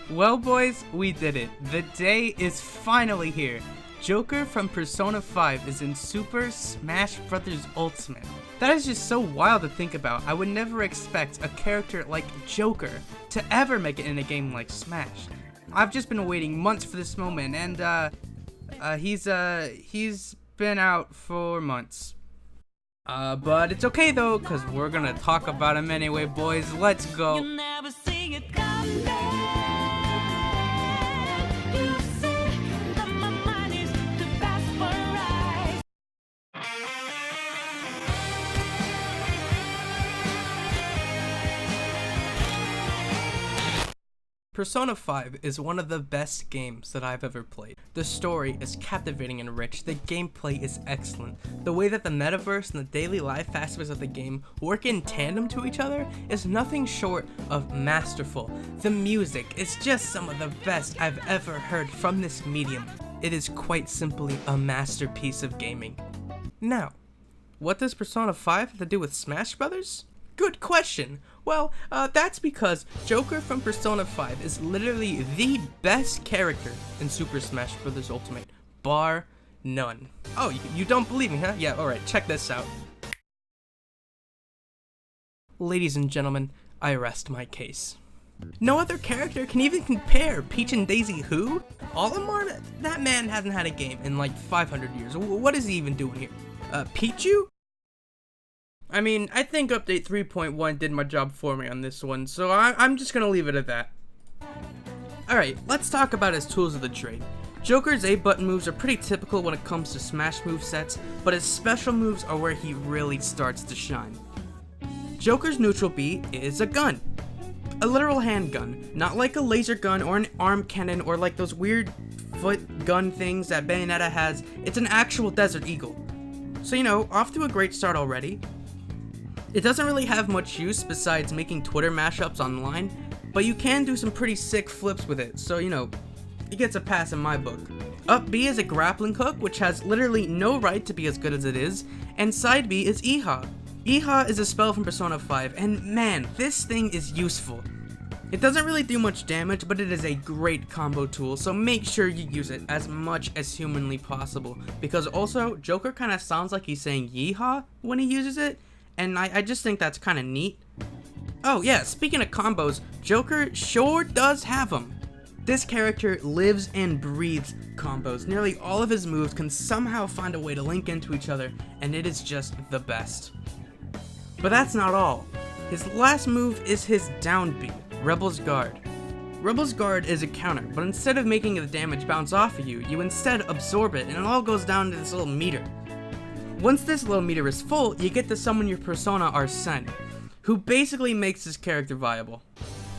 Well boys, we did it. The day is finally here. Joker from Persona 5 is in Super Smash Bros. Ultimate. That is just so wild to think about. I would never expect a character like Joker to ever make it in a game like Smash. I've just been waiting months for this moment, and he's been out for months. But it's okay though, cause we're gonna talk about him anyway, boys. Let's go. You'll never see it come back. You see that my mind is too fast for eyes. Persona 5 is one of the best games that I've ever played. The story is captivating and rich, the gameplay is excellent. The way that the metaverse and the daily life aspects of the game work in tandem to each other is nothing short of masterful. The music is just some of the best I've ever heard from this medium. It is quite simply a masterpiece of gaming. Now, what does Persona 5 have to do with Smash Brothers? Good question. Well, that's because Joker from Persona 5 is literally the best character in Super Smash Bros. Ultimate, bar none. Oh, you don't believe me, huh? Yeah, alright, check this out. Ladies and gentlemen, I rest my case. No other character can even compare Peach and Daisy who? Olimar? That man hasn't had a game in like 500 years. What is he even doing here? Pichu? I mean, I think update 3.1 did my job for me on this one, so I'm just gonna leave it at that. Alright, let's talk about his tools of the trade. Joker's A-button moves are pretty typical when it comes to Smash movesets, but his special moves are where he really starts to shine. Joker's neutral B is a gun. A literal handgun, not like a laser gun or an arm cannon or like those weird foot gun things that Bayonetta has. It's an actual Desert Eagle. So you know, off to a great start already. It doesn't really have much use besides making Twitter mashups online, but you can do some pretty sick flips with it, so you know, it gets a pass in my book. Up B is a grappling hook, which has literally no right to be as good as it is, and side B is Iha. Iha is a spell from Persona 5, and man, this thing is useful. It doesn't really do much damage, but it is a great combo tool, so make sure you use it as much as humanly possible, because also, Joker kinda sounds like he's saying yeehaw when he uses it, and I just think that's kind of neat. Oh yeah, speaking of combos, Joker sure does have them. This character lives and breathes combos. Nearly all of his moves can somehow find a way to link into each other, and it is just the best. But that's not all. His last move is his down B, Rebel's Guard. Rebel's Guard is a counter, but instead of making the damage bounce off of you, you instead absorb it, and it all goes down to this little meter. Once this little meter is full, you get to summon your persona Arsene, who basically makes this character viable.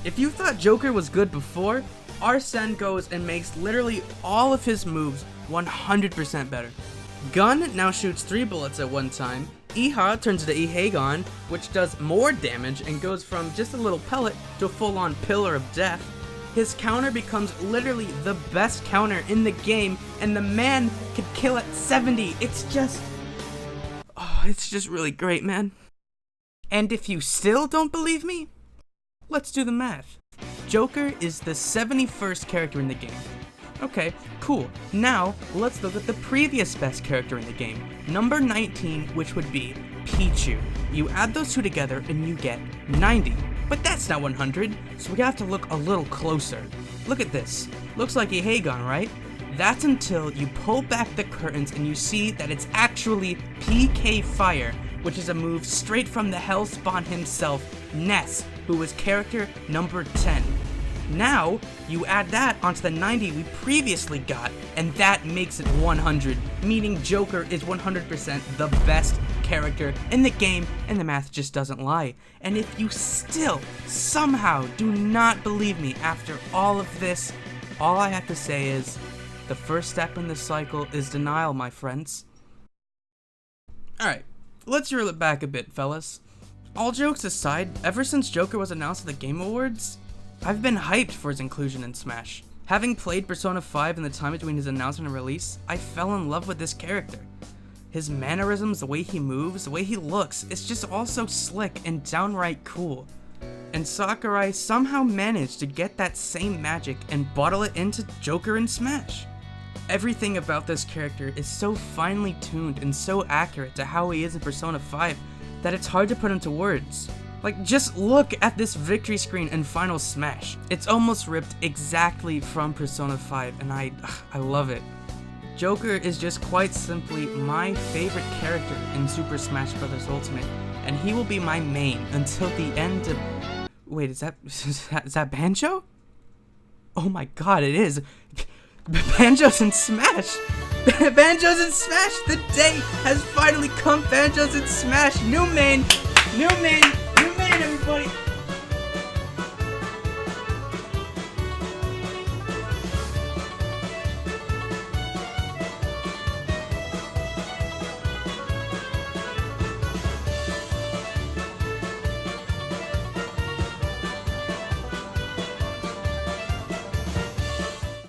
If you thought Joker was good before, Arsene goes and makes literally all of his moves 100% better. Gun now shoots 3 bullets at one time, Iha turns into Ihegon, which does more damage and goes from just a little pellet to a full-on pillar of death. His counter becomes literally the best counter in the game, and the man can kill at 70. It's just really great, man. And if you still don't believe me, let's do the math. Joker is the 71st character in the game. Okay, cool. Now, let's look at the previous best character in the game, number 19, which would be Pichu. You add those two together and you get 90. But that's not 100, so we have to look a little closer. Look at this. Looks like Ihegon, right? That's until you pull back the curtains and you see that it's actually PK Fire, which is a move straight from the Hellspawn himself, Ness, who was character number 10. Now, you add that onto the 90 we previously got, and that makes it 100, meaning Joker is 100% the best character in the game, and the math just doesn't lie. And if you still, somehow, do not believe me after all of this, all I have to say is, the first step in this cycle is denial, my friends. Alright, let's reel it back a bit, fellas. All jokes aside, ever since Joker was announced at the Game Awards, I've been hyped for his inclusion in Smash. Having played Persona 5 in the time between his announcement and release, I fell in love with this character. His mannerisms, the way he moves, the way he looks, it's just all so slick and downright cool. and Sakurai somehow managed to get that same magic and bottle it into Joker in Smash. Everything about this character is so finely tuned and so accurate to how he is in Persona 5 that it's hard to put into words. Like, just look at this victory screen in Final Smash. It's almost ripped exactly from Persona 5, and I love it. Joker is just quite simply my favorite character in Super Smash Bros. Ultimate, and he will be my main until the end of... Wait, is that Banjo? Oh my god, it is! Banjo's in Smash! Banjo's in Smash! The day has finally come! Banjo's in Smash! New main, everybody!